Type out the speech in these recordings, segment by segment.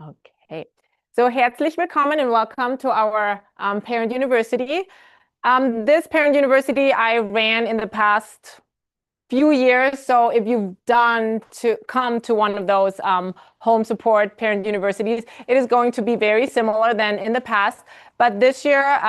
Okay, so herzlich willkommen and welcome to our parent university. This parent university I ran in the past few years. So if you've come to one of those home support parent universities, it is going to be very similar than in the past. But this year,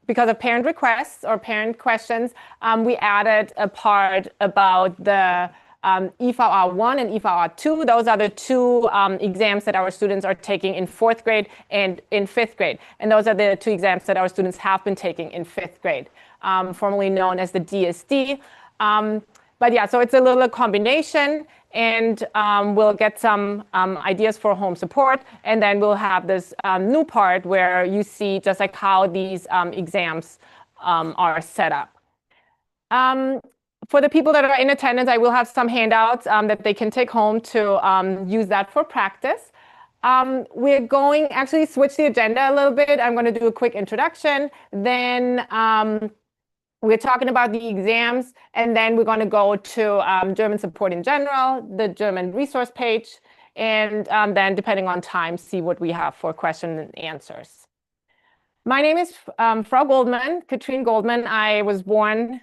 because of parent requests or parent questions, we added a part about the IVA1 and IVA2. Those are the two exams that our students are taking in 4th grade and in 5th grade. And those are the two exams that our students have been taking in 5th grade, formerly known as the DSD. But yeah, so it's a little combination, and we'll get some ideas for home support, and then we'll have this new part where you see just like how these exams are set up. For the people that are in attendance, I will have some handouts that they can take home to use that for practice. We're going actually switch the agenda a little bit. I'm going to do a quick introduction. Then we're talking about the exams, and then we're going to go to German support in general, the German resource page, and then depending on time, see what we have for question and answers. My name is Frau Goldman, Katrine Goldman. I was born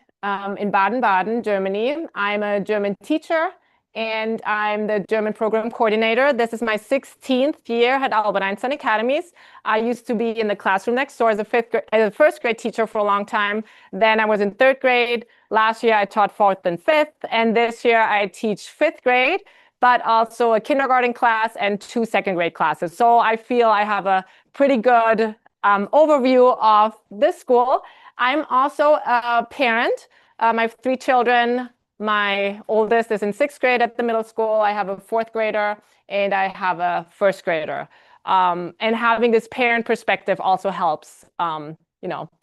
in Baden-Baden, Germany. I'm a German teacher, and I'm the German program coordinator. This is my 16th year at Albert Einstein Academies. I used to be in the classroom next door as a first grade teacher for a long time. Then I was in 3rd grade. Last year I taught 4th and 5th, and this year I teach 5th grade, but also a kindergarten class and 2 2nd grade classes. So I feel I have a pretty good overview of this school. I'm also a parent. I have 3 children. My oldest is in 6th grade at the middle school. I have a 4th grader, and I have a 1st grader. And having this parent perspective also helps,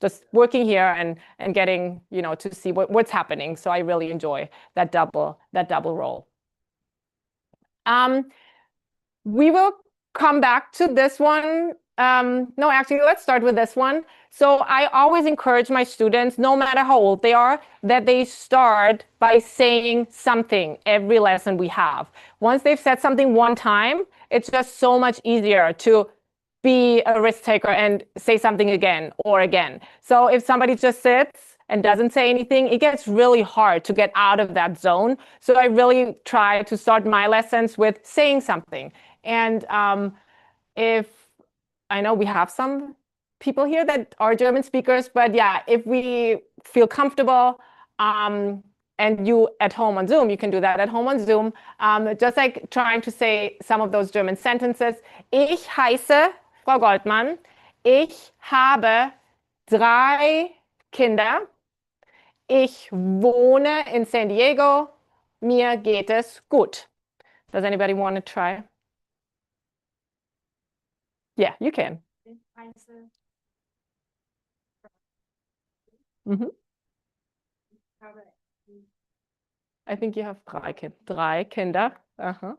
just working here and getting, to see what's happening. So I really enjoy that double role. We will come back to this one. No, actually, let's start with this one. So I always encourage my students, no matter how old they are, that they start by saying something every lesson we have. Once they've said something one time, it's just so much easier to be a risk taker and say something again or again. So if somebody just sits and doesn't say anything, it gets really hard to get out of that zone. So I really try to start my lessons with saying something. And if I know we have some people here that are German speakers, but yeah, if we feel comfortable, and you at home on Zoom, you can do that at home on Zoom, just like trying to say some of those German sentences. Ich heiße Frau Goldmann. Ich habe 3 Kinder. Ich wohne in San Diego. Mir geht es gut. Does anybody want to try? Yeah, you can. Mm-hmm. I think you have 3 Kinder. Uh-huh.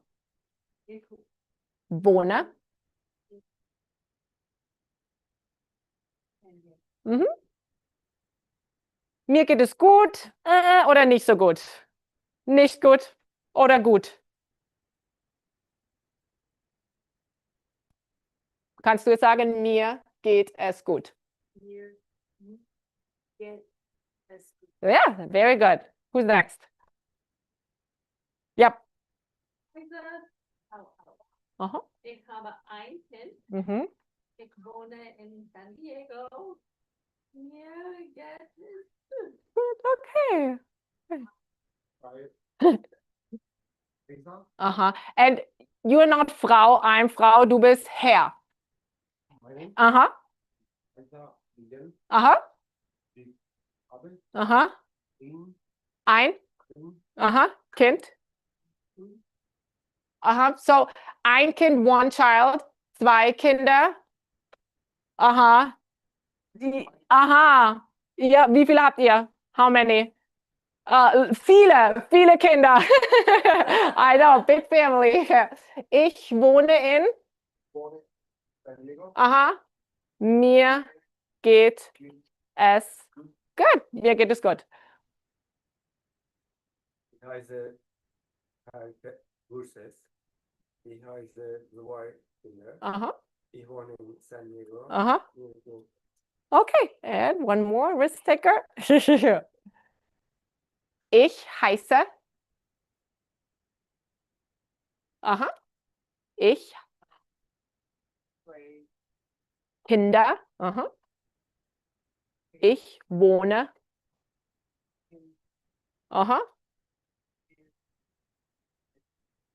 Wohne. Mhm. Mir geht es gut oder nicht so gut? Nicht gut oder gut? Kannst du jetzt sagen, mir geht es gut? Mir geht es gut. Yeah, very good. Who's next? Yep. Aha. Ich habe ein Kind. Mhm. Ich wohne in San Diego. Mir geht es gut. Good, okay. Aha. And you're not Frau, I'm Frau, du bist Herr. Aha. Aha. Aha. Ein. Aha. Kind. Aha. So ein Kind, one child. 2 Kinder. Aha. Aha. Ja, wie viele habt ihr? How many? Viele Kinder. I know, big family. Ich wohne in. Aha. Mir geht es gut. Mir geht es gut. Ich heiße Burses. Ich heiße Uh-huh. Ich wohne in San Diego. Uh-huh. Okay, and one more risk taker. Ich heiße. Aha. Ich. Kinder. Aha. Ich wohne. Aha.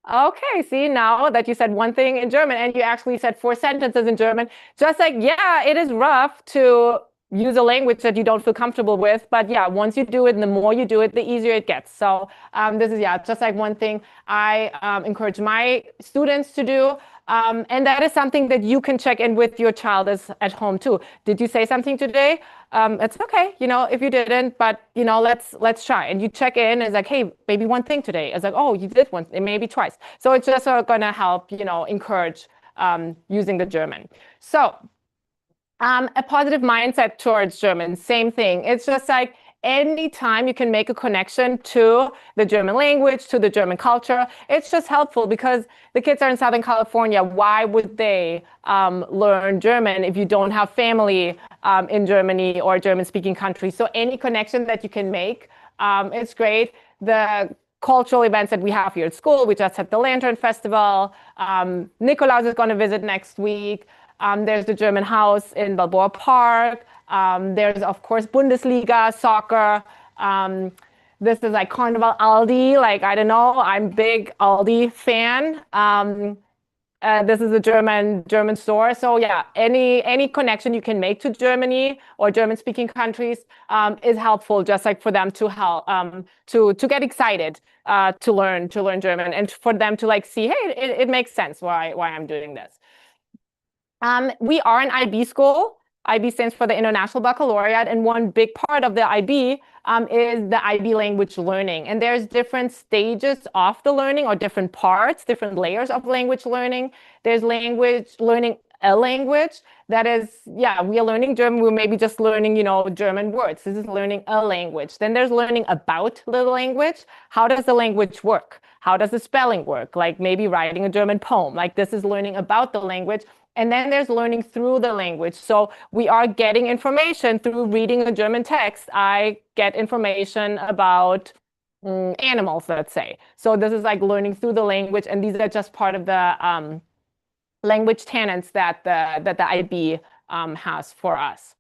Okay, see, now that you said one thing in German and you actually said 4 sentences in German, just like, yeah, it is rough to use a language that you don't feel comfortable with, but yeah, once you do it and the more you do it, the easier it gets. So this is, yeah, just like one thing I encourage my students to do. And that is something that you can check in with your child as at home too. Did you say something today? It's okay, if you didn't, but let's try. And you check in. It's like, hey, maybe one thing today. It's like, oh, you did one, maybe twice. So it's just gonna help, encourage using the German. So a positive mindset towards German, same thing. It's just like anytime you can make a connection to the German language, to the German culture, it's just helpful because the kids are in Southern California. Why would they learn German if you don't have family in Germany or German-speaking countries? So any connection that you can make, it's great. The cultural events that we have here at school, we just had the Lantern Festival. Nikolaus is going to visit next week. There's the German House in Balboa Park. There's, of course, Bundesliga, soccer. This is like Carnival Aldi. Like, I don't know, I'm big Aldi fan. This is a German store. So yeah, any connection you can make to Germany or German-speaking countries is helpful, just like for them to help to get excited to learn German and for them to like see, hey, it makes sense why I'm doing this. We are an IB school. IB stands for the International Baccalaureate, and one big part of the IB is the IB language learning. And there's different stages of the learning or different parts, different layers of language learning. There's learning a language that is, yeah, we are learning German. We're maybe just learning, German words. This is learning a language. Then there's learning about the language. How does the language work? How does the spelling work? Like maybe writing a German poem. Like this is learning about the language. And then there's learning through the language. So we are getting information through reading a German text. I get information about animals, let's say. So this is like learning through the language. And these are just part of the language tenets that the IB has for us.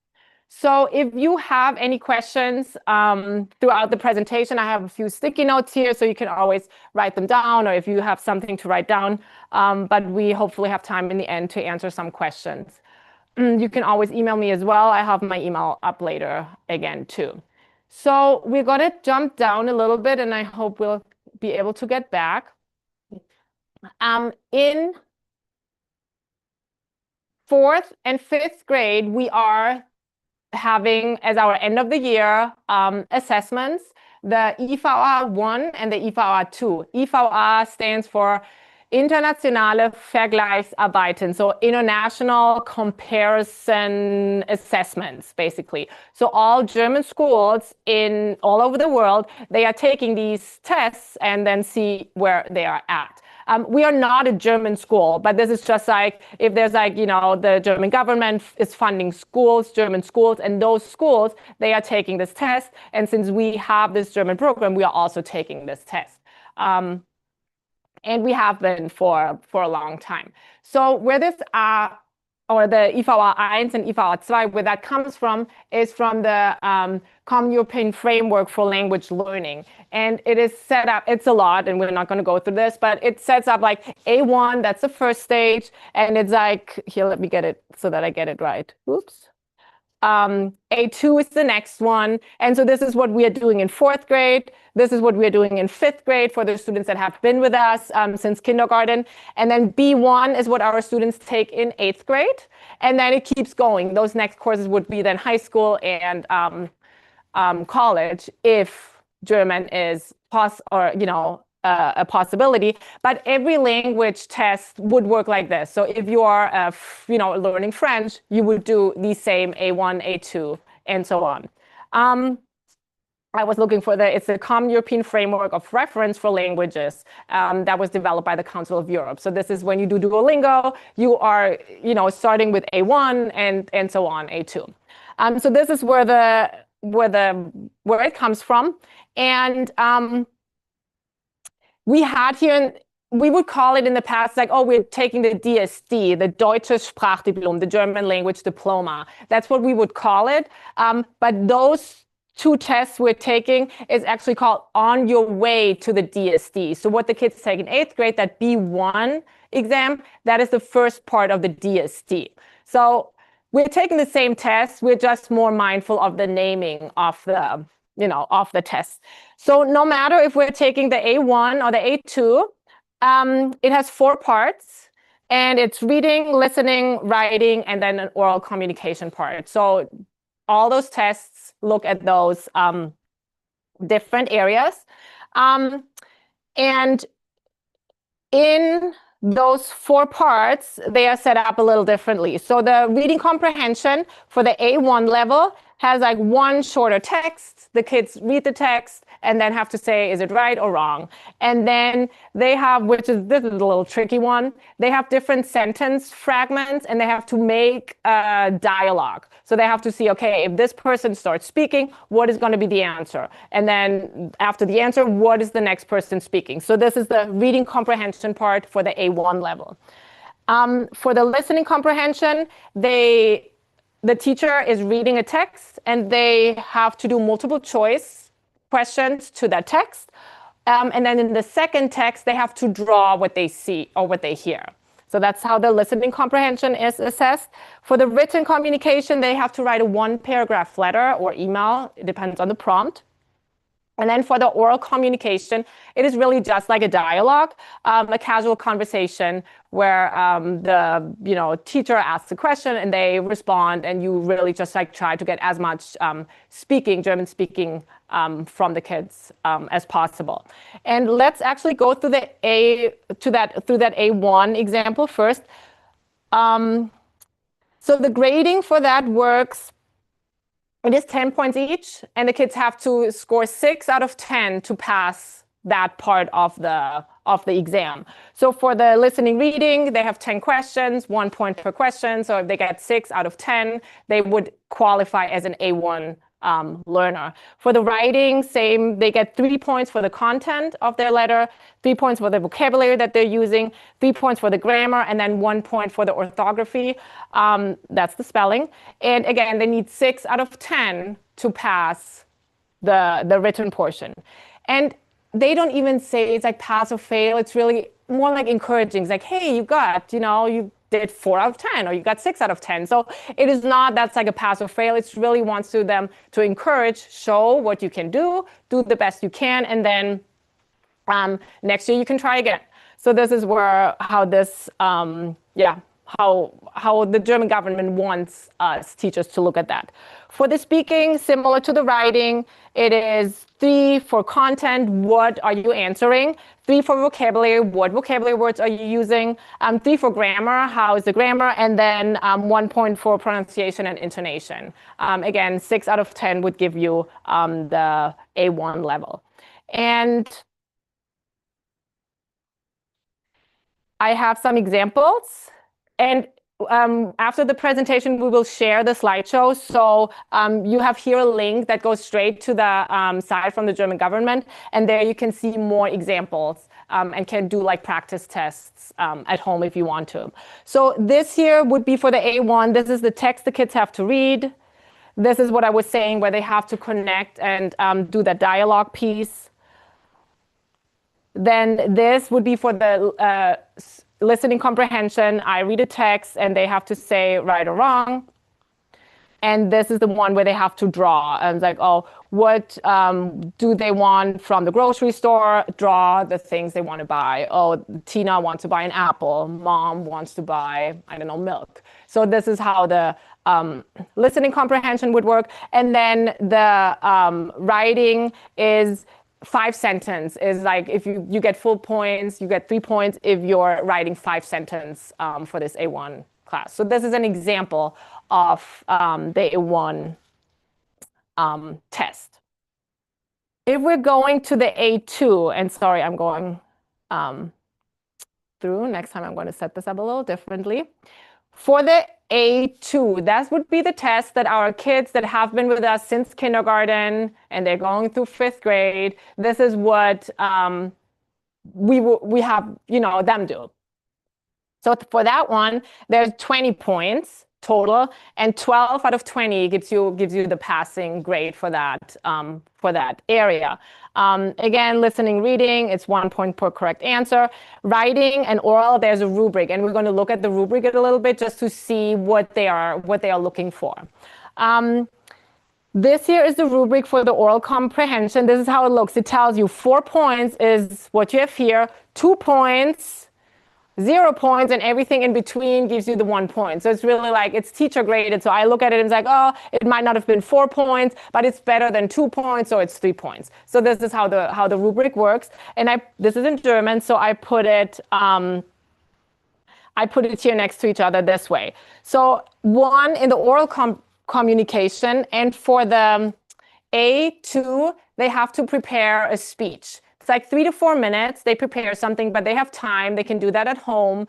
So if you have any questions throughout the presentation, I have a few sticky notes here, so you can always write them down, or if you have something to write down. But we hopefully have time in the end to answer some questions. You can always email me as well. I have my email up later again too. So we're going to jump down a little bit, and I hope we'll be able to get back. In 4th and 5th grade, we are having as our end of the year assessments, the IVA1 and the IVA2. IVA stands for Internationale Vergleichsarbeiten, so international comparison assessments, basically. So all German schools all over the world, they are taking these tests and then see where they are at. We are not a German school, but this is just like if there's like, the German government is funding schools, German schools, and those schools, they are taking this test. And since we have this German program, we are also taking this test. And we have been for a long time. So where this or the IVA1 and IVA2, where that comes from is from the Common European Framework for Language Learning. And it is set up, it's a lot, and we're not going to go through this, but it sets up like A1, that's the first stage. And it's like, here, let me get it so that I get it right. Oops. A2 is the next one. And so this is what we are doing in 4th grade. This is what we are doing in 5th grade for the students that have been with us since kindergarten. And then B1 is what our students take in 8th grade. And then it keeps going. Those next courses would be then high school and college if German is a possibility, but every language test would work like this. So if you are, learning French, you would do the same A1, A2, and so on. I was looking for it's a common European framework of reference for languages that was developed by the Council of Europe. So this is when you do Duolingo, you are, starting with A1 and so on, A2. So this is where it comes from. And we would call it in the past like, oh, we're taking the DSD, the Deutsches Sprachdiplom, the German language diploma. That's what we would call it. But those 2 tests we're taking is actually called On Your Way to the DSD. So what the kids take in 8th grade, that B1 exam, that is the first part of the DSD. So we're taking the same test. We're just more mindful of the naming of the test. So no matter if we're taking the A1 or the A2, it has 4 parts, and it's reading, listening, writing, and then an oral communication part. So all those tests look at those different areas. And in those 4 parts, they are set up a little differently. So the reading comprehension for the A1 level has like 1 shorter text. The kids read the text and then have to say, is it right or wrong? And then they have, this is a little tricky one, they have different sentence fragments and they have to make a dialogue. So they have to see, okay, if this person starts speaking, what is going to be the answer? And then after the answer, what is the next person speaking? So this is the reading comprehension part for the A1 level. For the listening comprehension, the teacher is reading a text and they have to do multiple choice questions to that text. And then in the second text, they have to draw what they see or what they hear. So that's how the listening comprehension is assessed. For the written communication, they have to write a 1-paragraph letter or email. It depends on the prompt. And then for the oral communication, it is really just like a dialogue, a casual conversation where the teacher asks a question and they respond, and you really just like try to get as much German speaking from the kids as possible. And let's actually go through that A1 example first. So the grading for that works. It is 10 points each, and the kids have to score 6 out of 10 to pass that part of the exam. So for the listening reading, they have 10 questions, 1 point per question. So if they get 6 out of 10, they would qualify as an A1 learner. For the writing, same, they get 3 points for the content of their letter, 3 points for the vocabulary that they're using, 3 points for the grammar, and then 1 point for the orthography. That's the spelling. And again, they need 6 out of 10 to pass the written portion. And they don't even say it's like pass or fail. It's really more like encouraging. It's like, hey, you got, you did 4 out of 10, or you got 6 out of 10. So it is not that's like a pass or fail. It's really wants them to encourage, show what you can do the best you can, and then next year you can try again. So this is how the German government wants us teachers to look at that. For the speaking, similar to the writing, it is 3 for content, what are you answering? 3 for vocabulary, what vocabulary words are you using? 3 for grammar, how is the grammar? And then 1 point for pronunciation and intonation. Again, 6 out of 10 would give you the A1 level. And I have some examples. And after the presentation, we will share the slideshow. So you have here a link that goes straight to the site from the German government. And there you can see more examples and can do like practice tests at home if you want to. So this here would be for the A1. This is the text the kids have to read. This is what I was saying, where they have to connect and do that dialogue piece. Then this would be for the listening comprehension. I read a text and they have to say right or wrong. And this is the one where they have to draw. And it's like, oh, what do they want from the grocery store? Draw the things they want to buy. Oh, Tina wants to buy an apple. Mom wants to buy, I don't know, milk. So this is how the listening comprehension would work. And then the writing is 5 sentence is like if you get full points, you get 3 points if you're writing 5 sentence for this A1 class. So this is an example of the A1 test. If we're going to the A2, and sorry, I'm going through. Next time I'm going to set this up a little differently. For the A2, that would be the test that our kids that have been with us since kindergarten and they're going through 5th grade, this is what we have, them do. So for that one, there's 20 points total, and 12 out of 20 gives you the passing grade for that area. Again, listening, reading, it's 1 point per correct answer. Writing and oral, there's a rubric, and we're going to look at the rubric a little bit just to see what they are looking for. This here is the rubric for the oral comprehension. This is how it looks. It tells you 4 points is what you have here, 2 points, 0 points, and everything in between gives you the 1 point. So it's really like, it's teacher graded. So I look at it and it's like, oh, it might not have been 4 points, but it's better than 2 points, so it's 3 points. So this is how the rubric works. And this is in German, so I put it here next to each other this way. So 1 in the oral communication, and for the A2, they have to prepare a speech. It's like 3 to 4 minutes. They prepare something, but they have time. They can do that at home,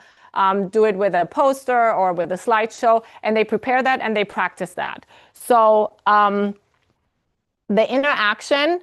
do it with a poster or with a slideshow, and they prepare that and they practice that. So the interaction,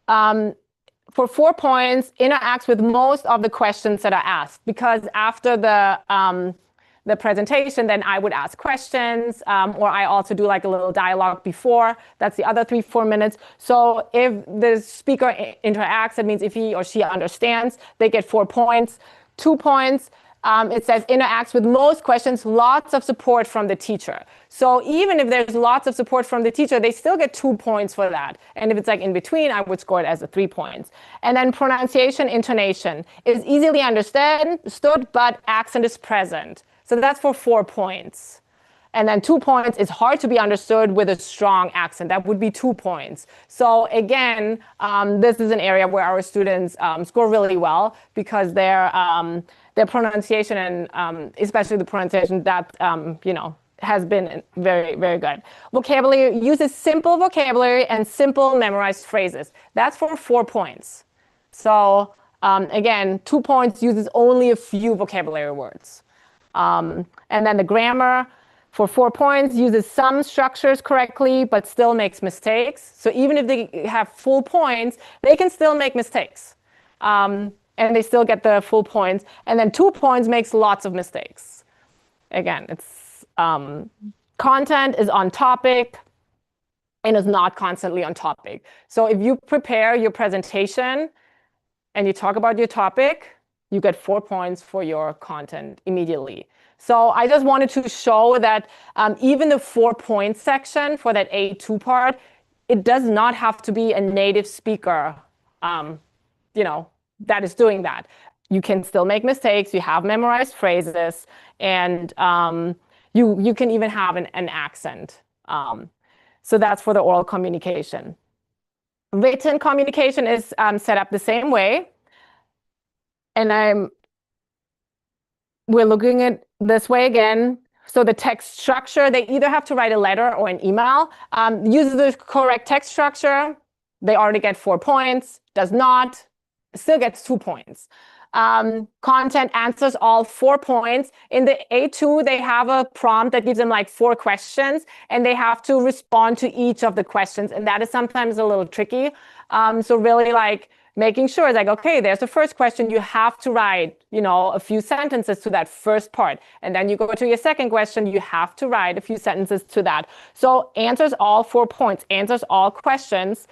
for 4 points, interacts with most of the questions that are asked, because after the presentation, then I would ask questions, or I also do like a little dialogue before. That's the other 3-4 minutes. So if the speaker interacts, that means if he or she understands, they get 4 points. 2 points, it says interacts with most questions, lots of support from the teacher. So even if there's lots of support from the teacher, they still get 2 points for that. And if it's like in between, I would score it as 3 points. And then pronunciation, intonation is easily understood, but accent is present. So that's for 4 points. And then 2 points is hard to be understood with a strong accent. That would be 2 points. So again, this is an area where our students score really well, because their pronunciation and especially the pronunciation that, has been very, very good. Vocabulary uses simple vocabulary and simple memorized phrases. That's for 4 points. So again, 2 points uses only a few vocabulary words. And then the grammar for 4 points uses some structures correctly, but still makes mistakes. So even if they have full points, they can still make mistakes. And they still get the full points. And then 2 points makes lots of mistakes. Again, it's content is on topic and is not constantly on topic. So if you prepare your presentation and you talk about your topic, you get 4 points for your content immediately. So I just wanted to show that even the 4-point section for that A2 part, it does not have to be a native speaker, that is doing that. You can still make mistakes. You have memorized phrases, and you can even have an accent. So that's for the oral communication. Written communication is set up the same way. And we're looking at this way again. So the text structure, they either have to write a letter or an email. Uses the correct text structure, they already get 4 points. Does not, still gets 2 points. Content answers all 4 points. In the A2, they have a prompt that gives them like 4 questions, and they have to respond to each of the questions. And that is sometimes a little tricky. So really like making sure it's like, okay, there's the first question. You have to write, a few sentences to that first part. And then you go to your second question. You have to write a few sentences to that. So answers all 4 points, answers all questions,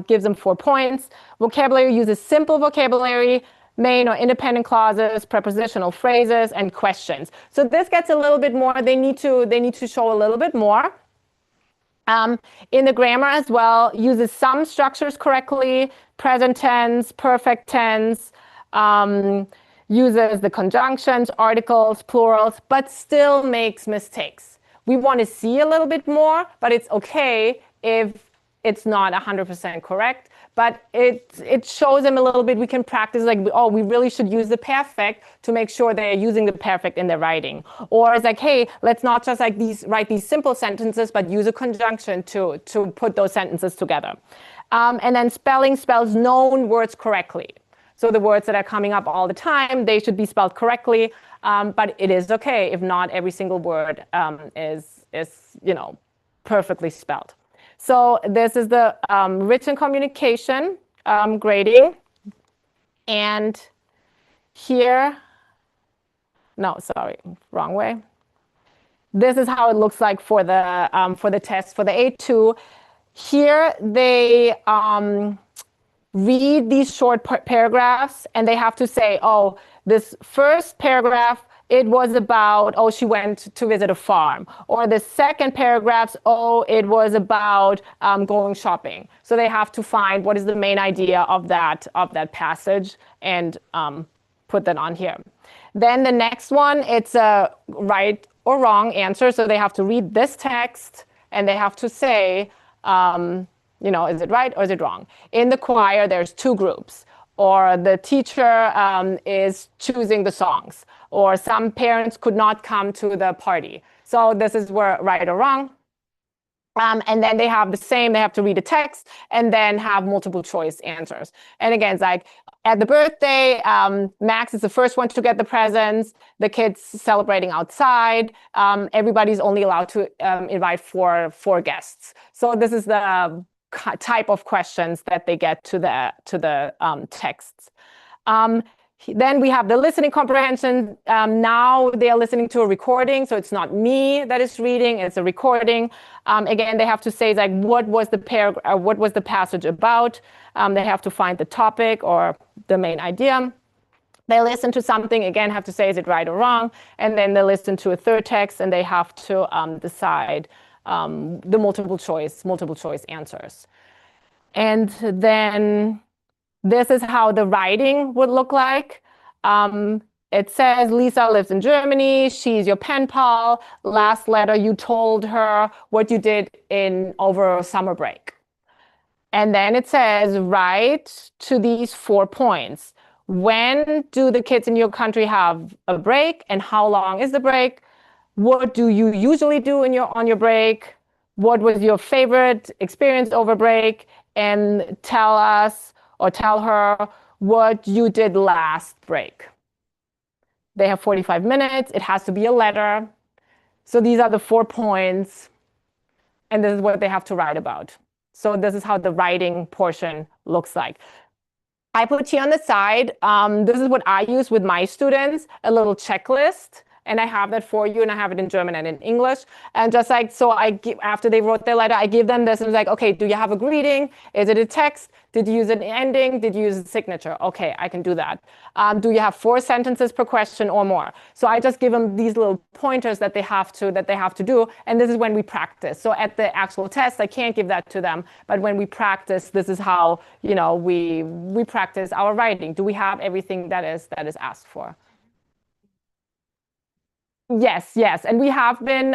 gives them 4 points. Vocabulary uses simple vocabulary, main or independent clauses, prepositional phrases, and questions. So this gets a little bit more. They need to show a little bit more. In the grammar as well, uses some structures correctly, present tense, perfect tense, uses the conjunctions, articles, plurals, but still makes mistakes. We want to see a little bit more, but it's okay if it's not 100% correct. But it shows them a little bit. We can practice like, oh, we really should use the perfect to make sure they're using the perfect in their writing. Or it's like, hey, let's not just like write these simple sentences, but use a conjunction to put those sentences together. And then spelling spells known words correctly. So the words that are coming up all the time, they should be spelled correctly. But it is okay if not every single word is perfectly spelled. So this is the written communication grading. And here, no, sorry, wrong way. This is how it looks like for the test for the A2. Here they read these short paragraphs and they have to say, oh, this first paragraph, it was about, oh, she went to visit a farm. Or the second paragraph, oh, it was about going shopping. So they have to find what is the main idea of that passage and put that on here. Then the next one, it's a right or wrong answer. So they have to read this text and they have to say, is it right or is it wrong? In the choir, there's two groups. Or the teacher is choosing the songs. Or some parents could not come to the party. So this is where right or wrong. And then they have the same, they have to read the text and then have multiple choice answers. And again, it's like at the birthday, Max is the first one to get the presents, the kids celebrating outside, everybody's only allowed to invite four guests. So this is the type of questions that they get to the texts. Then we have the listening comprehension. Now they are listening to a recording, so it's not me that is reading, it's a recording. Again, they have to say like what was the passage about. They have to find the topic or the main idea. They listen to something, again, have to say is it right or wrong, and then they listen to a third text and they have to decide the multiple choice answers. And then this is how the writing would look like. It says, Lisa lives in Germany. She's your pen pal. Last letter, you told her what you did over summer break. And then it says, write to these 4 points. When do the kids in your country have a break and how long is the break? What do you usually do on your break? What was your favorite experience over break? And tell us or tell her what you did last break. They have 45 minutes. It has to be a letter. So these are the 4 points. And this is what they have to write about. So this is how the writing portion looks like. I put here on the side, this is what I use with my students, a little checklist. And I have that for you, and I have it in German and in English. And just like, so after they wrote their letter, I give them this, and it's like, okay, do you have a greeting? Is it a text? Did you use an ending? Did you use a signature? Okay, I can do that. Do you have 4 sentences per question or more? So I just give them these little pointers that they have to do, and this is when we practice. So at the actual test, I can't give that to them, but when we practice, this is how we practice our writing. Do we have everything that is asked for? Yes. And we have been,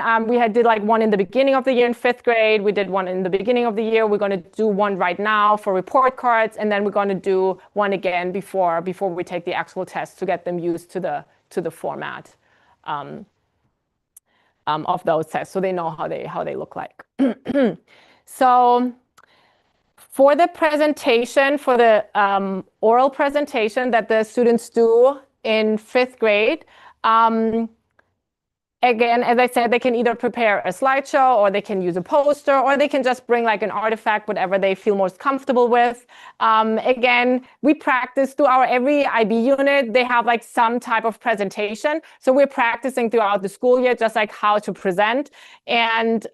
did like one in the beginning of the year in 5th grade. We did one in the beginning of the year. We're going to do one right now for report cards. And then we're going to do one again before we take the actual test to get them used to the format of those tests. So they know how they look like. So for the presentation, for the oral presentation that the students do in 5th grade, again, as I said, they can either prepare a slideshow or they can use a poster or they can just bring like an artifact, whatever they feel most comfortable with. Again, we practice through every IB unit. They have like some type of presentation. So we're practicing throughout the school year, just like how to present. And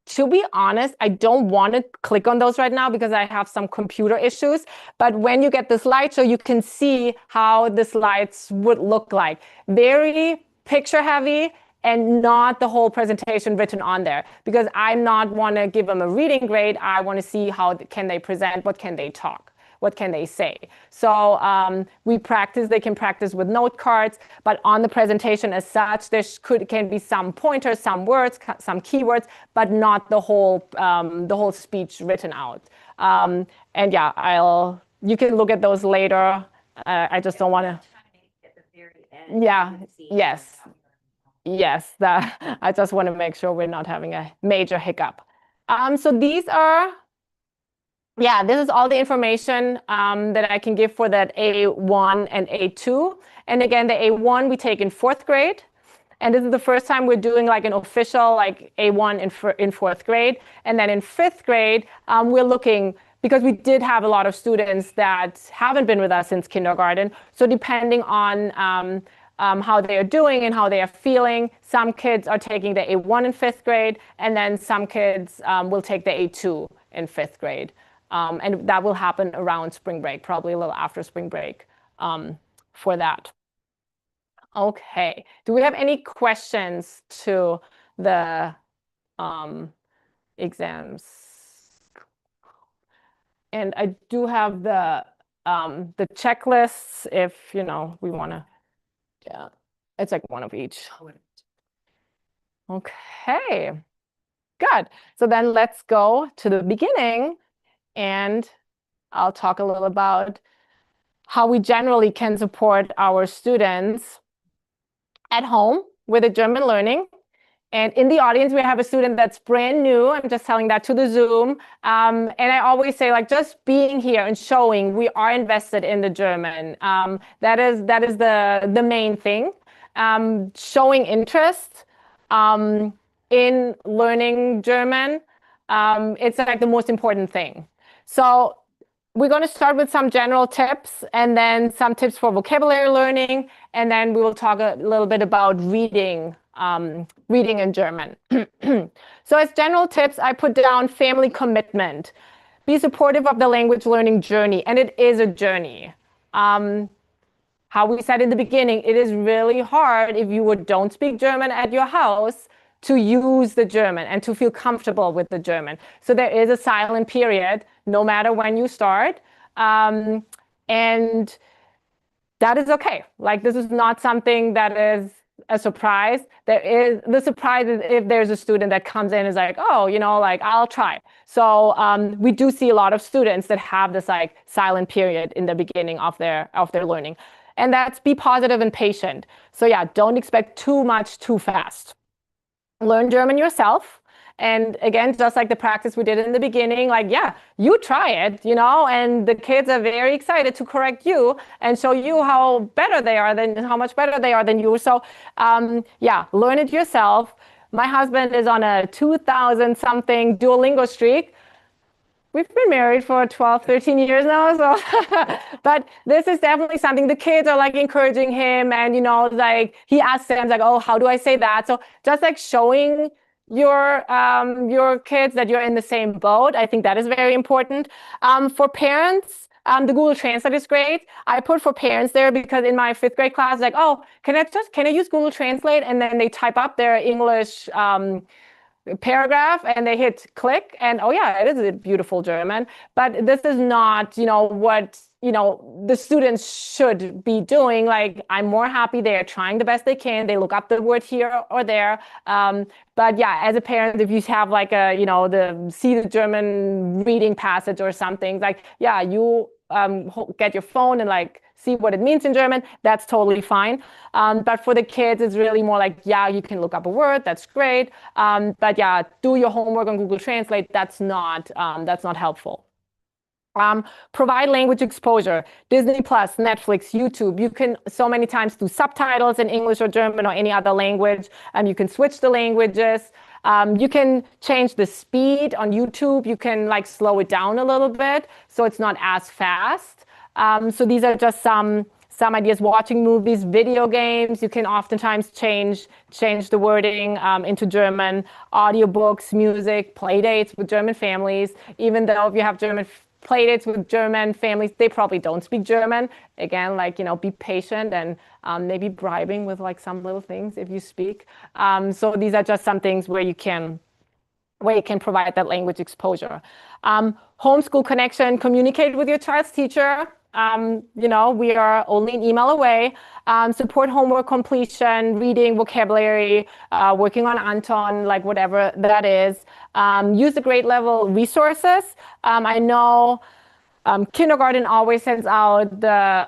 to be honest, I don't want to click on those right now because I have some computer issues. But when you get the slideshow, you can see how the slides would look like. Very picture heavy and not the whole presentation written on there. Because I not want to give them a reading grade. I want to see how can they present, what can they talk. What can they say? So they can practice with note cards, but on the presentation as such, there can be some pointers, some words, some keywords, but not the whole speech written out. And yeah, you can look at those later. I just don't want to. Yeah, yes. I just want to make sure we're not having a major hiccup. So these are yeah, this is all the information that I can give for that A1 and A2. And again, the A1 we take in 4th grade. And this is the first time we're doing like an official like A1 in 4th grade. And then in 5th grade, we're looking, because we did have a lot of students that haven't been with us since kindergarten. So depending on how they are doing and how they are feeling, some kids are taking the A1 in 5th grade, and then some kids will take the A2 in 5th grade. And that will happen around spring break, probably a little after spring break for that. Okay, do we have any questions to the exams? And I do have the checklists if, we want to, yeah, it's like one of each. Okay, good. So then let's go to the beginning, and I'll talk a little about how we generally can support our students at home with the German learning. And in the audience, we have a student that's brand new. I'm just telling that to the Zoom. And I always say, like, just being here and showing we are invested in the German. That is the main thing. Showing interest in learning German. It's like the most important thing. So we're going to start with some general tips, and then some tips for vocabulary learning, and then we will talk a little bit about reading in German. So as general tips, I put down family commitment. Be supportive of the language learning journey, and it is a journey. How we said in the beginning, it is really hard if you don't speak German at your house to use the German and to feel comfortable with the German. So there is a silent period, no matter when you start. And that is okay. Like, this is not something that is a surprise. The surprise is if there's a student that comes in and is like, oh, like, I'll try. So we do see a lot of students that have this like silent period in the beginning of their learning. And that's be positive and patient. So yeah, don't expect too much too fast. Learn German yourself. And again, just like the practice we did in the beginning, like, yeah, you try it, and the kids are very excited to correct you and show you how much better they are than you. So yeah, learn it yourself. My husband is on a 2000 something Duolingo streak. We've been married for 12, 13 years now. So, but this is definitely something the kids are like encouraging him. And, like he asks them like, oh, how do I say that? So just like showing your kids that you're in the same boat. I think that is very important. For parents, the Google Translate is great. I put for parents there because in my 5th grade class, like, oh, can I use Google Translate? And then they type up their English paragraph and they hit click, and oh yeah, it is a beautiful German. But this is not what the students should be doing. Like, I'm more happy they are trying the best they can. They look up the word here or there. But yeah, as a parent, if you have like a see the German reading passage or something, like, yeah, you get your phone and like see what it means in German, that's totally fine. But for the kids, it's really more like, yeah, you can look up a word, that's great. But yeah, do your homework on Google Translate, that's not helpful. Provide language exposure. Disney Plus, Netflix, YouTube. You can so many times do subtitles in English or German or any other language. You can switch the languages. You can change the speed on YouTube. You can like slow it down a little bit so it's not as fast. So these are just some ideas. Watching movies, video games, you can oftentimes change the wording into German. Audiobooks, music, play dates with German families. Even though if you have German play dates with German families, they probably don't speak German. Again, like, be patient and maybe bribing with like some little things if you speak. So these are just some things where you can provide that language exposure. Homeschool connection, communicate with your child's teacher. We are only an email away. Support homework completion, reading, vocabulary, working on Anton, like whatever that is. Use the grade level resources. I know kindergarten always sends out the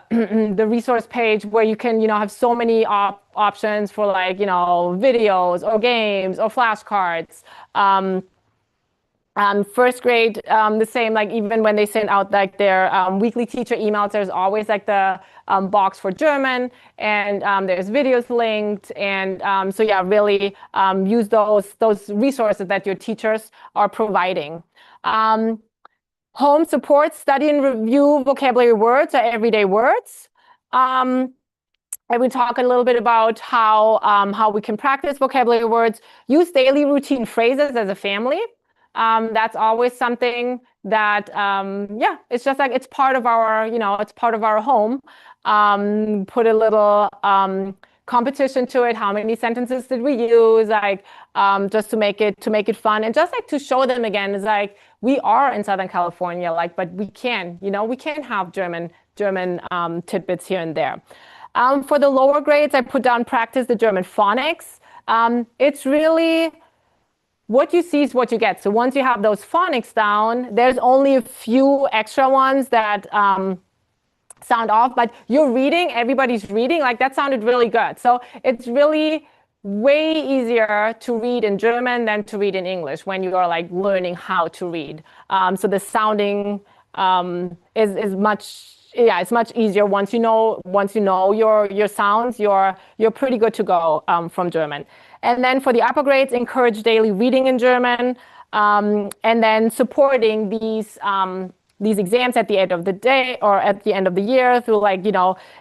resource page where you can, have so many options for like, videos or games or flashcards. First grade, the same, like even when they send out like their weekly teacher emails, there's always like the box for German, and there's videos linked. And so yeah, really use those resources that your teachers are providing. Home supports study and review vocabulary words or everyday words. I will talk a little bit about how we can practice vocabulary words, use daily routine phrases as a family. That's always something that, yeah, it's just like, it's part of our, it's part of our home. Put a little competition to it. How many sentences did we use? Like, just to make it fun. And just like to show them again, is like, we are in Southern California, like, but we can have German tidbits here and there. For the lower grades, I put down practice the German phonics. It's really, what you see is what you get. So once you have those phonics down, there's only a few extra ones that sound off, but you're reading, everybody's reading, like that sounded really good. So it's really way easier to read in German than to read in English when you are like learning how to read. So the sounding is much, yeah, it's much easier once you know your sounds. You're pretty good to go from German. And then for the upper grades, encourage daily reading in German, and then supporting these exams at the end of the day or at the end of the year through like,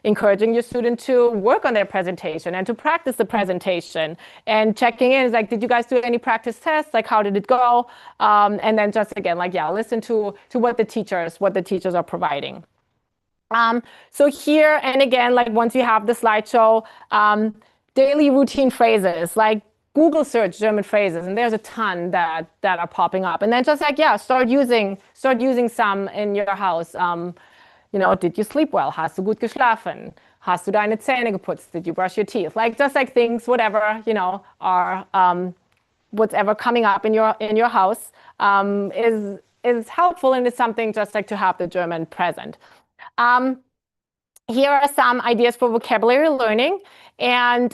encouraging your student to work on their presentation and to practice the presentation and checking in. Is like, did you guys do any practice tests? Like, how did it go? And then just again, like, yeah, listen to what the teachers are providing. So here, and again, like once you have the slideshow, daily routine phrases, like Google search German phrases, and there's a ton that are popping up. And then just like, yeah, start using some in your house. Did you sleep well? Hast du gut geschlafen? Hast du deine Zähne geputzt? Did you brush your teeth? Like just like things, whatever, are whatever coming up in your house is helpful, and it's something just like to have the German present. Here are some ideas for vocabulary learning, and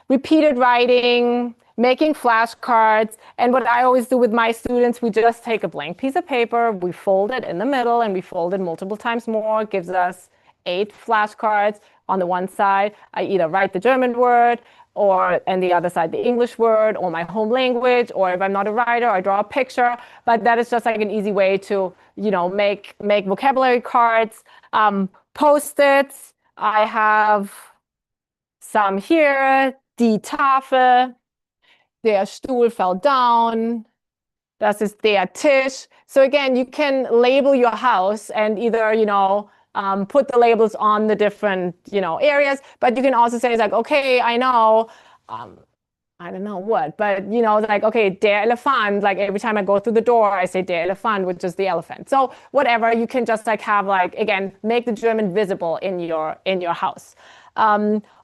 repeated writing, making flashcards. And what I always do with my students, we just take a blank piece of paper, we fold it in the middle, and we fold it multiple times more. It gives us 8 flashcards. On the one side, I either write the German word, or on the other side, the English word, or my home language, or if I'm not a writer, I draw a picture. But that is just like an easy way to, make vocabulary cards. Post-its, I have some here. Die Tafel, der Stuhl fell down. Das ist der Tisch. So again, you can label your house and either, put the labels on the different, areas, but you can also say, like, okay, I know, I don't know what, but, like, okay, der Elefant, like every time I go through the door, I say der Elefant, which is the elephant. So whatever, you can just like have like, again, make the German visible in your house.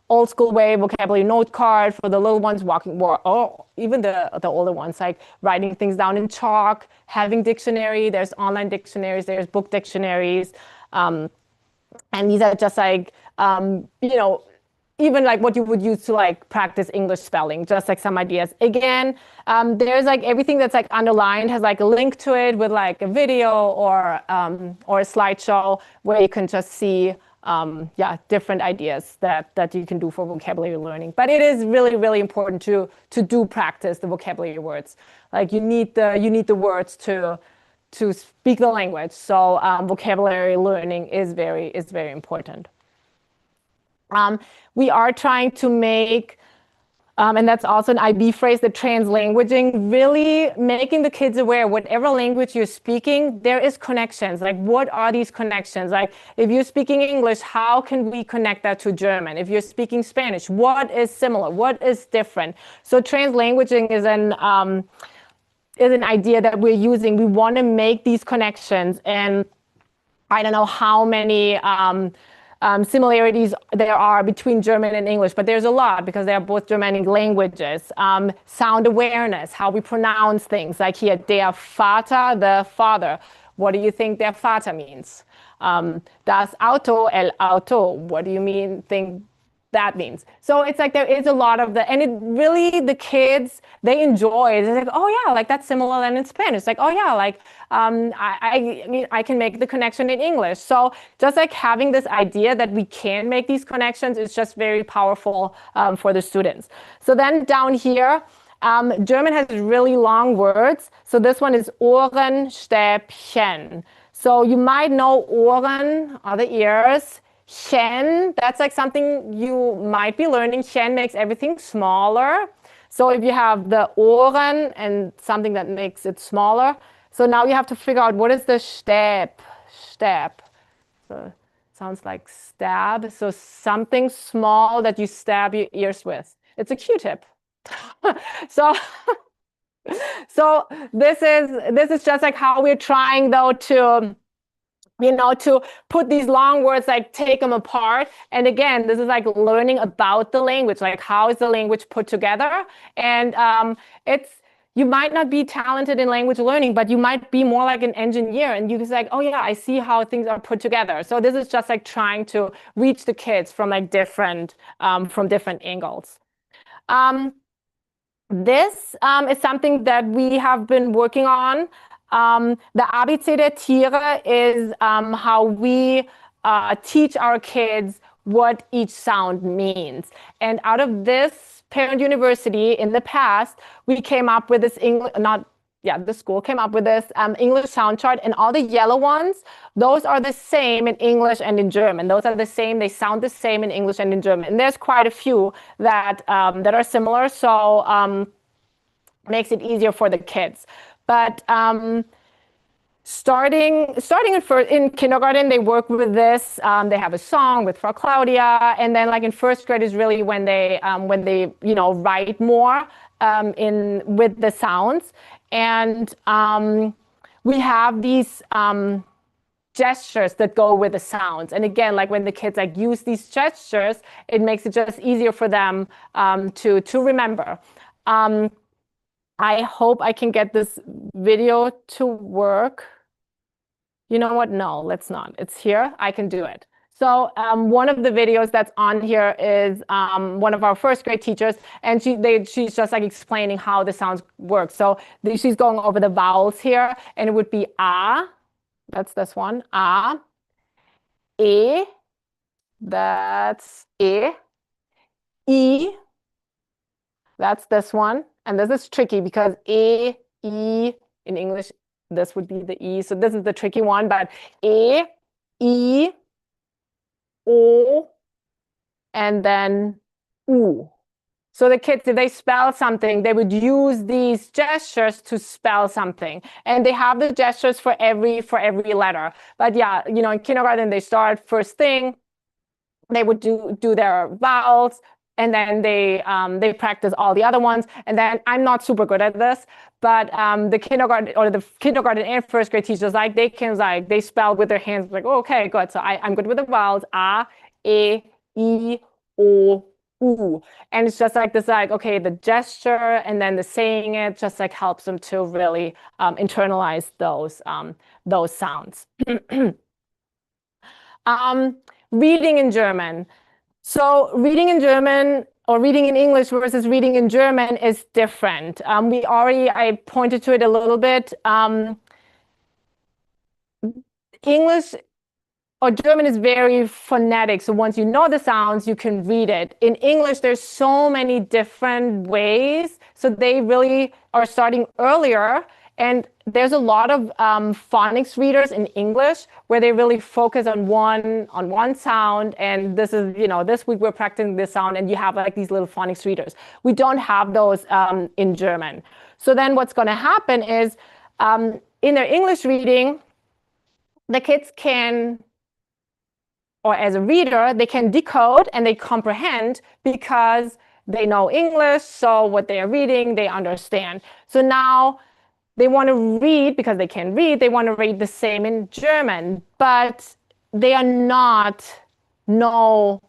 Old school way, vocabulary note card for the little ones, or even the older ones, like writing things down in chalk, having dictionary. There's online dictionaries, there's book dictionaries. And these are just like, even like what you would use to like practice English spelling, just like some ideas. Again, there's like everything that's like underlined has like a link to it with like a video or a slideshow where you can just see different ideas that you can do for vocabulary learning. But it is really, really important to do practice the vocabulary words. Like you need the words to speak the language. So vocabulary learning is very important. We are trying to make, and that's also an IB phrase, the translanguaging, really making the kids aware, whatever language you're speaking, there is connections. Like, what are these connections? Like, if you're speaking English, how can we connect that to German? If you're speaking Spanish, what is similar? What is different? So translanguaging is an idea that we're using. We want to make these connections, and I don't know how many similarities there are between German and English, but there's a lot because they are both Germanic languages. Sound awareness, how we pronounce things, like here, der Vater, the father. What do you think der Vater means? Das Auto, el Auto. What do you think that means. So it's like there is a lot of and it really, the kids, they enjoy it. It's like, oh yeah, like that's similar than in Spanish. It's like, oh yeah, like I mean, I can make the connection in English. So just like having this idea that we can make these connections is just very powerful for the students. So then down here, German has really long words. So this one is Ohrenstäbchen. So you might know Ohren are the ears. Chen, that's like something you might be learning. Chen makes everything smaller. So if you have the Ohren and something that makes it smaller, so now you have to figure out what is the Stäb. Stäb. So sounds like stab. So something small that you stab your ears with. It's a Q-tip. So so this is just like how we're trying though to to put these long words, like take them apart. And again, this is like learning about the language, like how is the language put together. And you might not be talented in language learning, but you might be more like an engineer, and you just like, oh yeah, I see how things are put together. So this is just like trying to reach the kids from like different angles. This is something that we have been working on. The ABC der Tiere is how we teach our kids what each sound means. And out of this parent university in the past, we came up with this the school came up with this English sound chart, and all the yellow ones, those are the same in English and in German. Those are the same, they sound the same in English and in German. And there's quite a few that are similar, so makes it easier for the kids. But starting in kindergarten, they work with this. They have a song with Frau Claudia, and then like in first grade is really when they write more with the sounds. And we have these gestures that go with the sounds. And again, like when the kids like use these gestures, it makes it just easier for them to remember. I hope I can get this video to work. You know what? No, let's not. It's here. I can do it. So one of the videos that's on here is one of our first grade teachers, and she's just like explaining how the sounds work. So she's going over the vowels here, and it would be A, that's this one, A, E, that's E, I, that's this one. And this is tricky because E, I, in English, this would be the E. So this is the tricky one, but E, I, O, and then U. So the kids, if they spell something, they would use these gestures to spell something. And they have the gestures for every letter. But yeah, in kindergarten, they start first thing, they would do their vowels, and then they practice all the other ones. And then I'm not super good at this, but the kindergarten and first grade teachers, like they spell with their hands, like, oh, okay, good. So I'm good with the vowels, A, E, I, O, U. And it's just like this, like, okay, the gesture and then the saying it just like helps them to really internalize those sounds. Reading in German. So reading in German or reading in English versus reading in German is different. I pointed to it a little bit. English or German is very phonetic. So once you know the sounds, you can read it. In English, there's so many different ways. So they really are starting earlier. And there's a lot of phonics readers in English where they really focus on one sound. And this is, this week we're practicing this sound, and you have like these little phonics readers. We don't have those in German. So then what's going to happen is in their English reading, the kids can, or as a reader, they can decode and they comprehend because they know English. So what they are reading, they understand. So now they want to read, because they can read, they want to read the same in German, but they are not know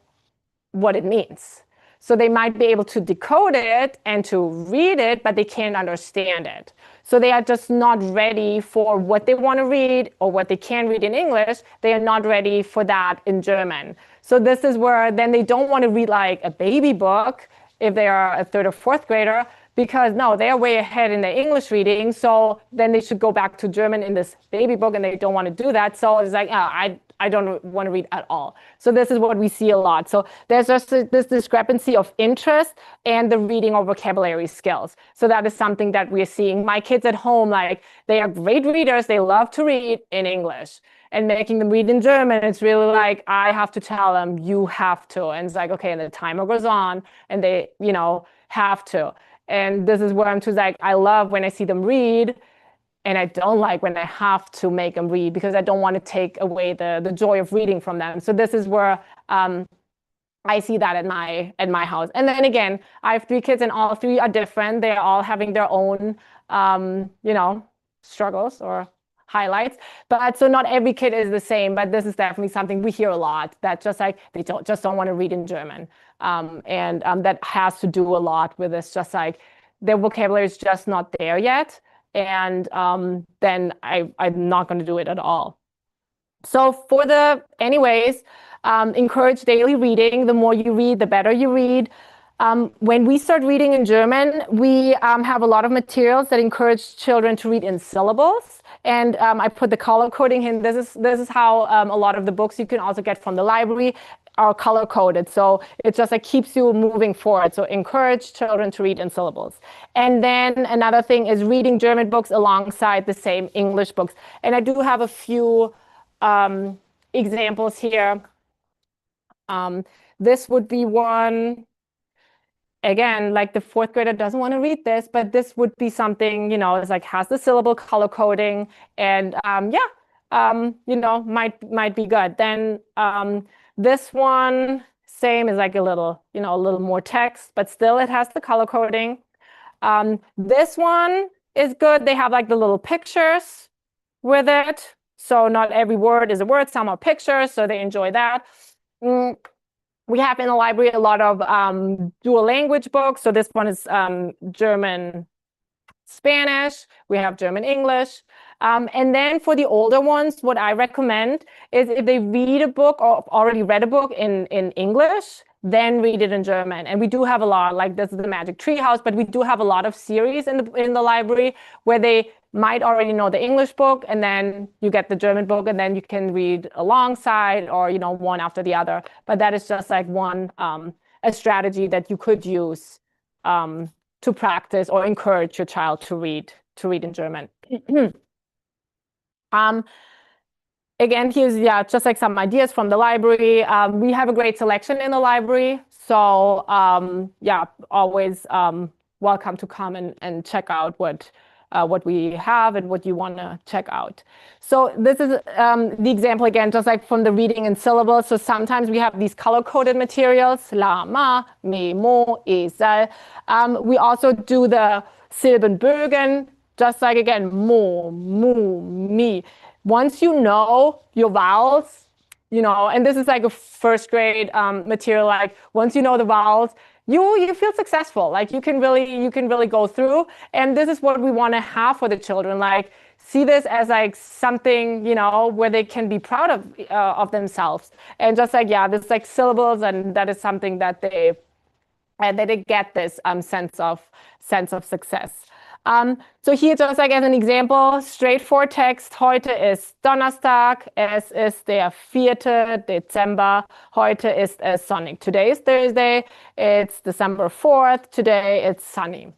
what it means. So they might be able to decode it and to read it, but they can't understand it. So they are just not ready for what they want to read or what they can read in English. They are not ready for that in German. So this is where then they don't want to read like a baby book if they are a third or fourth grader, because no, they're way ahead in their English reading. So then they should go back to German in this baby book, and they don't want to do that. So it's like, I don't want to read at all. So this is what we see a lot. So there's just this discrepancy of interest and the reading or vocabulary skills. So that is something that we're seeing. My kids at home, like, they are great readers. They love to read in English. And making them read in German, it's really like, I have to tell them, you have to. And it's like, okay, and the timer goes on, and they, have to. And this is where I'm just like, I love when I see them read, and I don't like when I have to make them read, because I don't want to take away the joy of reading from them. So this is where I see that at my house. And then again, I have 3 kids, and all 3 are different. They're all having their own, struggles or highlights. But so not every kid is the same, but this is definitely something we hear a lot, that just like they don't want to read in German. And that has to do a lot with this, just like their vocabulary is just not there yet. And then I'm not going to do it at all. So for encourage daily reading. The more you read, the better you read. When we start reading in German, we have a lot of materials that encourage children to read in syllables. And I put the color coding in. This is how a lot of the books you can also get from the library are color coded. So it just like keeps you moving forward. So encourage children to read in syllables. And then another thing is reading German books alongside the same English books. And I do have a few examples here. This would be one. Again, like the 4th grader doesn't want to read this, but this would be something, it's like has the syllable color coding, and might be good. Then this one, same, is like a little more text, but still it has the color coding. This one is good. They have like the little pictures with it. So not every word is a word, some are pictures, so they enjoy that. We have in the library a lot of dual language books. So this one is German Spanish. We have German English. And then for the older ones, what I recommend is if they read a book or already read a book in English, then read it in German. And we do have a lot, like this is the Magic Tree House, but we do have a lot of series in the library where they might already know the English book, and then you get the German book, and then you can read alongside, or one after the other. But that is just like one a strategy that you could use to practice or encourage your child to read in German. Again, here's just like some ideas from the library. We have a great selection in the library, so always welcome to come and check out what we have and what you want to check out. So this is the example again, just like from the reading and syllables. So sometimes we have these color-coded materials, Lama, Me, Mo, Esel. We also do the Silbenbögen, just like again, Mo, Mu, Mi. Once you know your vowels, and this is like a 1st grade material, like once you know the vowels, you feel successful. Like you can really go through. And this is what we want to have for the children. Like see this as like something, where they can be proud of themselves. And just like, this like syllables, and that is something that they get this sense of success. So here just like as an example, straightforward text. Heute ist Donnerstag. Es ist der 4. Dezember. Heute ist es sonnig. Today is Thursday. It's December 4th. Today it's sunny.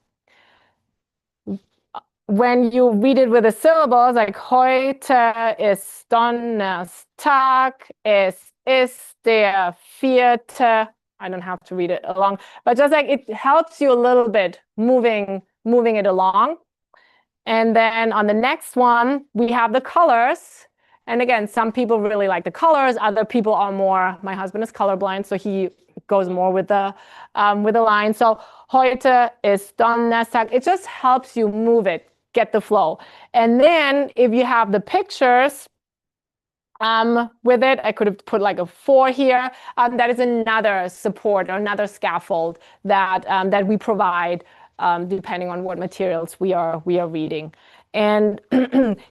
When you read it with the syllables, like heute ist Donnerstag. Es ist der 4. I don't have to read it along, but just like it helps you a little bit moving it along. And then on the next one, we have the colors. And again, some people really like the colors. Other people are more, my husband is colorblind, so he goes more with the line. So heute ist Donnerstag. It just helps you move it, get the flow. And then if you have the pictures with it, I could have put like a 4 here. That is another support or another scaffold that we provide depending on what materials we are reading. And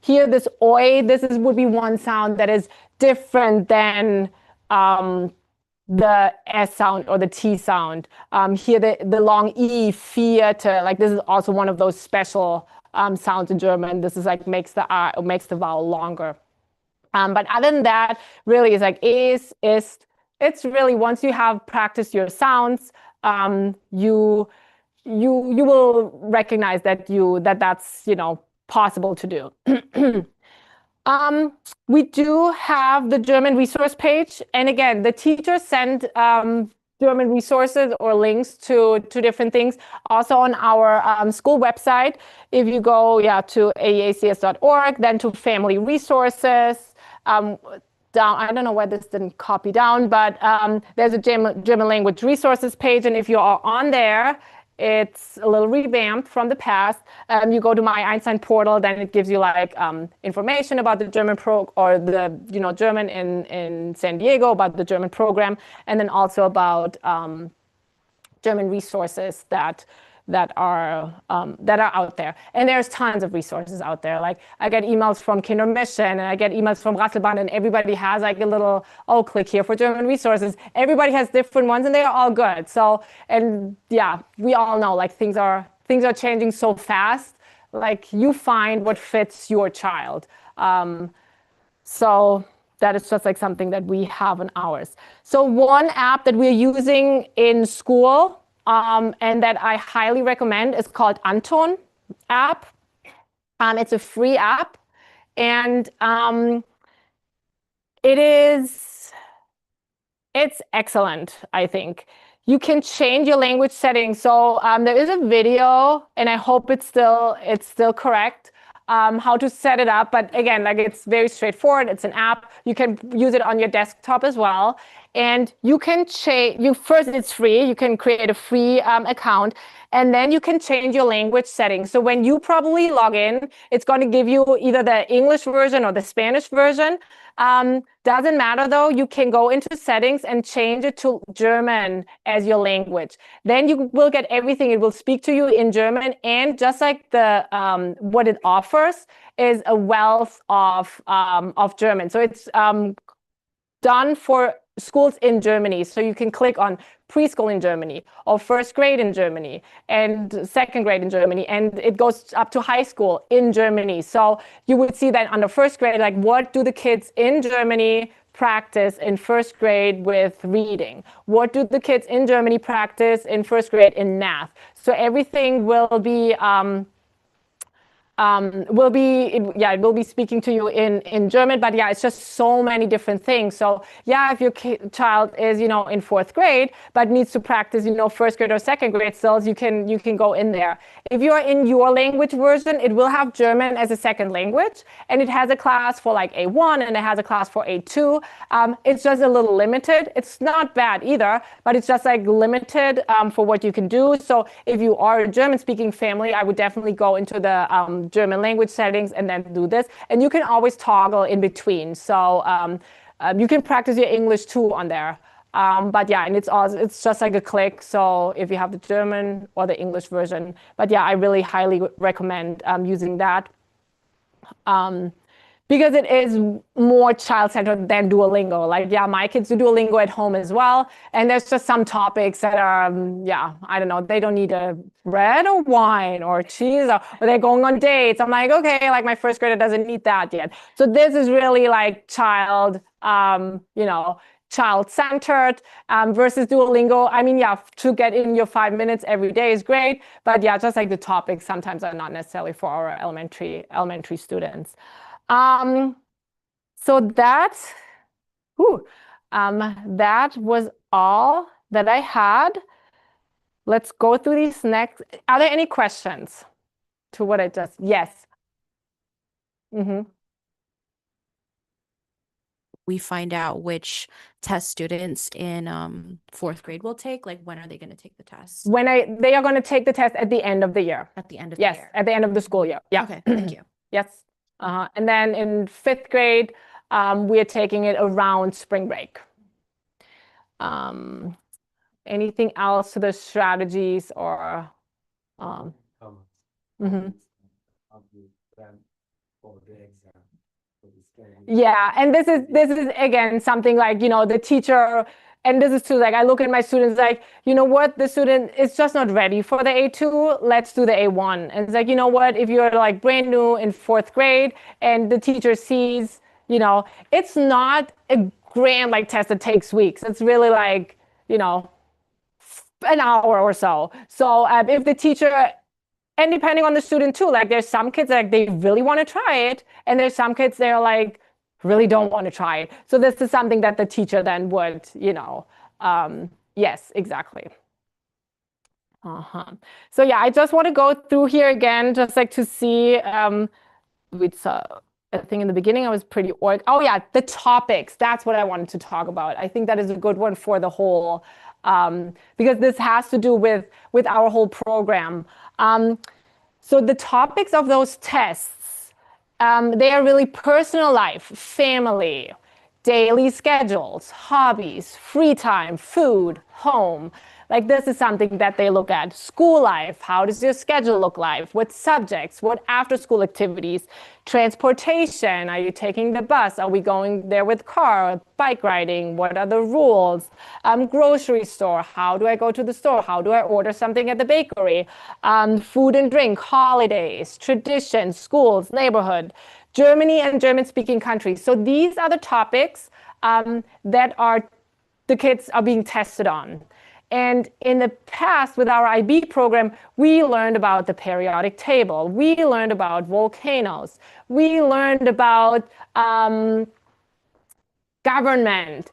here, this oi, would be one sound that is different than the S sound or the T sound. Here, the long E, vierte, like this is also one of those special sounds in German. This is like makes the vowel longer. But other than that, really, it's like is, ist. It's really once you have practiced your sounds, you will recognize that that's possible to do. We do have the German resource page, and again, the teachers send German resources or links to different things. Also on our school website, if you go to aeacs.org, then to family resources. Down, I don't know why this didn't copy down, but there's a German language resources page, and if you are on there, it's a little revamped from the past. You go to my Einstein portal, then it gives you like information about the German or the German in San Diego, about the German program, and then also about German resources that are out there. And there's tons of resources out there. Like I get emails from Kindermission and I get emails from Rasselband, and everybody has like a little, click here for German resources. Everybody has different ones and they're all good. So, and yeah, we all know like things are changing so fast. Like you find what fits your child. So that is just like something that we have in ours. So one app that we're using in school and that I highly recommend is called Anton app. It's a free app, and it's excellent, I think. You can change your language settings. So there is a video, and I hope it's still correct. How to set it up, but again, like it's very straightforward. It's an app. You can use it on your desktop as well, and you can change. First, it's free. You can create a free account, and then you can change your language settings. So when you probably log in, it's going to give you either the English version or the Spanish version. Doesn't matter though. You can go into settings and change it to German as your language. Then you will get everything. It will speak to you in German, and just like the what it offers is a wealth of German. So it's done for schools in Germany. So you can click on preschool in Germany or first grade in Germany and second grade in Germany. And it goes up to high school in Germany. So you would see that under first grade, like what do the kids in Germany practice in first grade with reading? What do the kids in Germany practice in first grade in math? So everything will be it will be speaking to you in German, but yeah, it's just so many different things. So yeah, if your child is in fourth grade but needs to practice first grade or second grade still, you can go in there. If you are in your language version, it will have German as a second language, and it has a class for like A1 and it has a class for A2. It's just a little limited. It's not bad either, but it's just like limited for what you can do. So if you are a German speaking family, I would definitely go into the German language settings and then do this, and you can always toggle in between. So you can practice your English too on there. But yeah, and it's just like a click. So if you have the German or the English version, but yeah, I really highly recommend using that. Because it is more child-centered than Duolingo. Like, yeah, my kids do Duolingo at home as well. And there's just some topics that are, I don't know, they don't need a bread or wine or cheese, or they're going on dates. I'm like, okay, like my first grader doesn't need that yet. So this is really like child-centered versus Duolingo. I mean, yeah, to get in your 5 minutes every day is great. But yeah, just like the topics sometimes are not necessarily for our elementary students. So that was all that I had. Let's go through these next. Are there any questions to what I just? Yes. We find out which test students in fourth grade will take? Like, when are they going to take the test? They are going to take the test at the end of the year. At the end of the year. Yes, at the end of the school year. Yeah. Okay, thank you. Yes. And then in fifth grade, we're taking it around spring break. Anything else to the strategies or? Yeah, and this is again something like the teacher and this is too, like, I look at my students like, you know what, the student is just not ready for the A2, let's do the A1. And it's like, you know what, if you're like brand new in 4th grade and the teacher sees, you know, it's not a grand like test that takes weeks. It's really like, you know, an hour or so. So if the teacher, and depending on the student too, like there's some kids like they really want to try it, and there's some kids they're like really don't want to try it. So this is something that the teacher then would, you know, yes, exactly. So yeah, I just want to go through here again, just like to see, which I think in the beginning I was pretty oh yeah, the topics. That's what I wanted to talk about. I think that is a good one for the whole, because this has to do with our whole program. So the topics of those tests, they are really personal life, family, daily schedules, hobbies, free time, food, home. Like this is something that they look at. School life, how does your schedule look like? What subjects, what after school activities? Transportation, are you taking the bus? Are we going there with car? Bike riding, what are the rules? Grocery store, how do I go to the store? How do I order something at the bakery? Food and drink, holidays, traditions, schools, neighborhood, Germany and German-speaking countries. So these are the topics that the kids are being tested on. And in the past, with our IB program, we learned about the periodic table. We learned about volcanoes. We learned about government.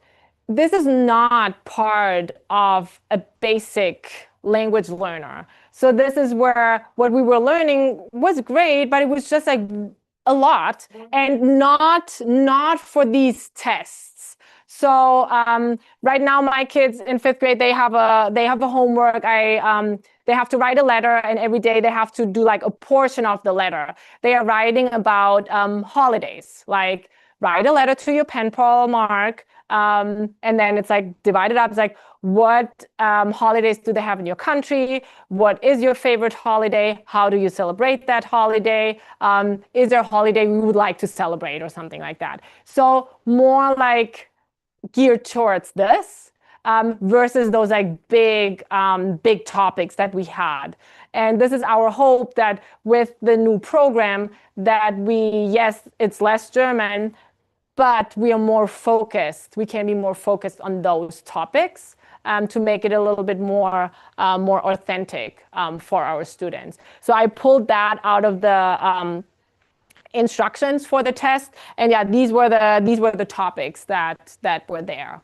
This is not part of a basic language learner. So this is where what we were learning was great, but it was just like a lot and not for these tests. So right now, my kids in 5th grade, they have a homework. They have to write a letter, and every day they have to do like a portion of the letter. They are writing about holidays, like write a letter to your pen pal Mark, and then it's like divided up. It's like, what holidays do they have in your country? What is your favorite holiday? How do you celebrate that holiday? Is there a holiday we would like to celebrate or something like that? So more like geared towards this versus those like big topics that we had. And this is our hope that with the new program that yes, it's less German, but we are more focused. We can be more focused on those topics to make it a little bit more authentic for our students. So I pulled that out of the instructions for the test, and yeah, these were the topics that were there.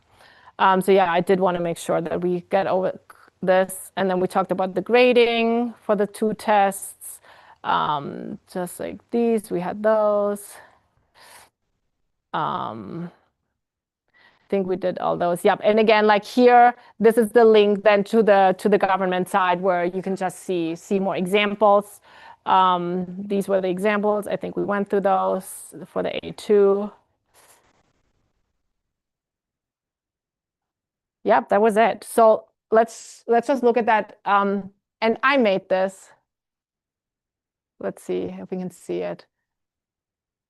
So yeah, I did want to make sure that we get over this, and then we talked about the grading for the 2 tests, just like these. We had those. I think we did all those. Yep. And again, like here, this is the link then to the government side where you can just see more examples. These were the examples. I think we went through those for the A2. Yep, that was it. So let's just look at that. And I made this. Let's see if we can see it.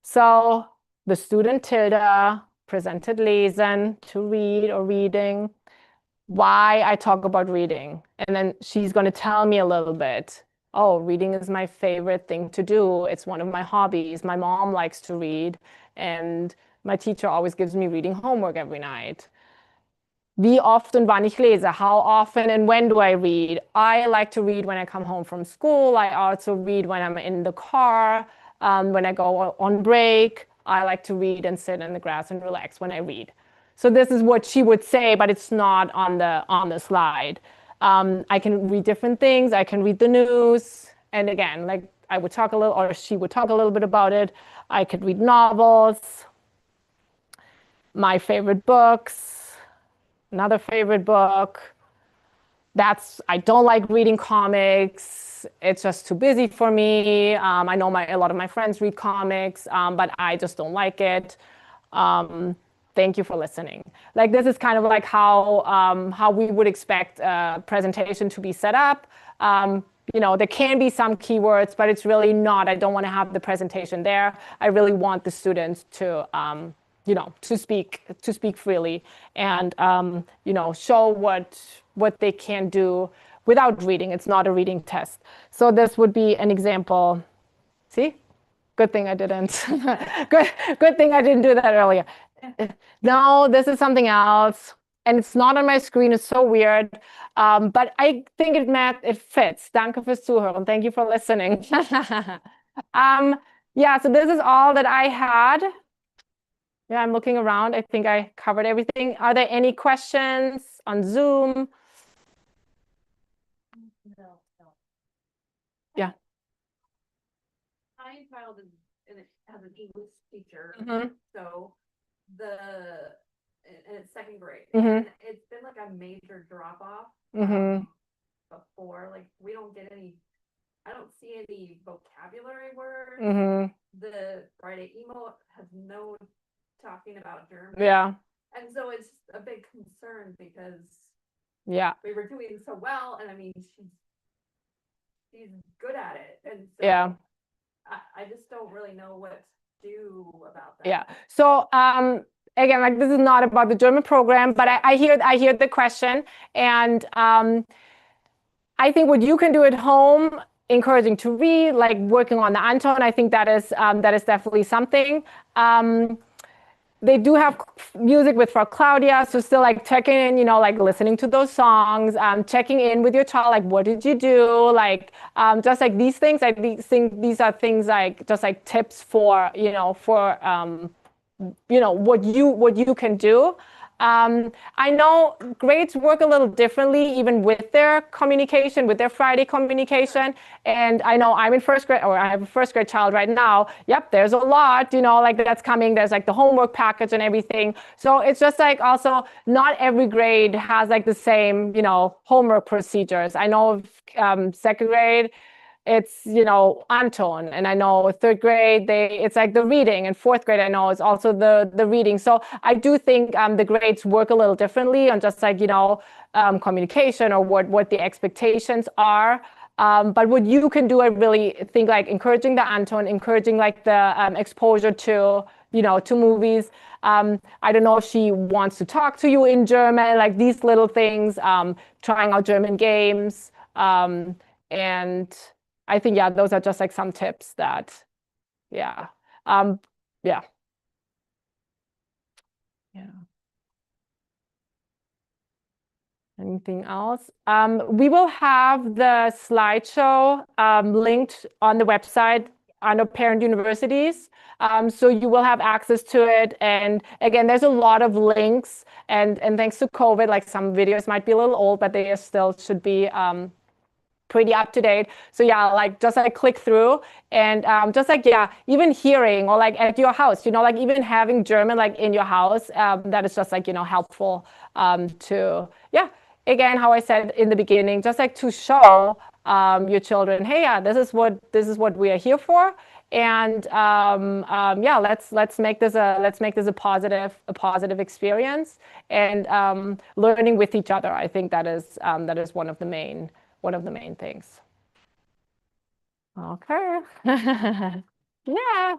So the student Tilda presented lesen, to read or reading. Why I talk about reading. And then she's going to tell me a little bit. Oh, reading is my favorite thing to do. It's one of my hobbies. My mom likes to read, and my teacher always gives me reading homework every night. Wie oft und wann ich lese? How often and when do I read? I like to read when I come home from school. I also read when I'm in the car, when I go on break. I like to read and sit in the grass and relax when I read. So this is what she would say, but it's not on the slide. I can read different things. I can read the news. And again, like I would talk a little, or she would talk a little bit about it. I could read novels, my favorite books, another favorite book. I don't like reading comics. It's just too busy for me. I know a lot of my friends read comics, but I just don't like it. Thank you for listening. Like this is kind of like how we would expect a presentation to be set up. You know, there can be some keywords, but it's really not. I don't want to have the presentation there. I really want the students to to speak freely and show what they can do without reading. It's not a reading test. So this would be an example. See? Good thing I didn't. Good thing I didn't do that earlier. No, this is something else. And it's not on my screen. It's so weird. But I think it fits. Danke fürs Zuhören. Thank you for listening. Yeah, so this is all that I had. Yeah, I'm looking around. I think I covered everything. Are there any questions on Zoom? No. Yeah. My child has an English teacher, Mhm. so and it's second grade, Mhm. and it's been like a major drop off Mhm. before. Like I don't see any vocabulary words. Mhm. The Friday emo has no talking about German. Yeah. And so it's a big concern because Yeah. we were doing so well, and I mean she's good at it, and so Yeah. I just don't really know what to do about that. Yeah. So again, like this is not about the German program, but I hear the question, and I think what you can do at home, encouraging to read, like working on the Anton, I think that is definitely something. They do have music with for Claudia, so still like checking in, like listening to those songs, checking in with your child, like what did you do, like just like these things. I think these are things like just like tips for what you can do. I know grades work a little differently, even with their communication, with their Friday communication. And I know I'm in first grade, or I have a first grade child right now. Yep, there's a lot, like that's coming. There's like the homework package and everything. So it's just like also not every grade has like the same, homework procedures. I know second grade, it's Anton, and I know third grade it's like the reading, and fourth grade I know is also the reading. So I do think the grades work a little differently on just like communication or what the expectations are. But what you can do, I really think, like encouraging the Anton, encouraging like the exposure to to movies. I don't know if she wants to talk to you in German, like these little things, trying out German games, and I think, yeah, those are just like some tips that, yeah. Yeah. Yeah. Anything else? We will have the slideshow linked on the website under Parent Universities. So you will have access to it. And again, there's a lot of links. And thanks to COVID, like some videos might be a little old, but they still should be pretty up to date. So yeah, like just like click through, and just like, yeah, even hearing or like at your house, like even having German like in your house, that is just like, helpful to, yeah, again, how I said in the beginning, just like to show your children, hey, yeah, this is what we are here for. And yeah, let's make this a positive experience, and learning with each other. I think that is one of the main things. Okay. Yeah.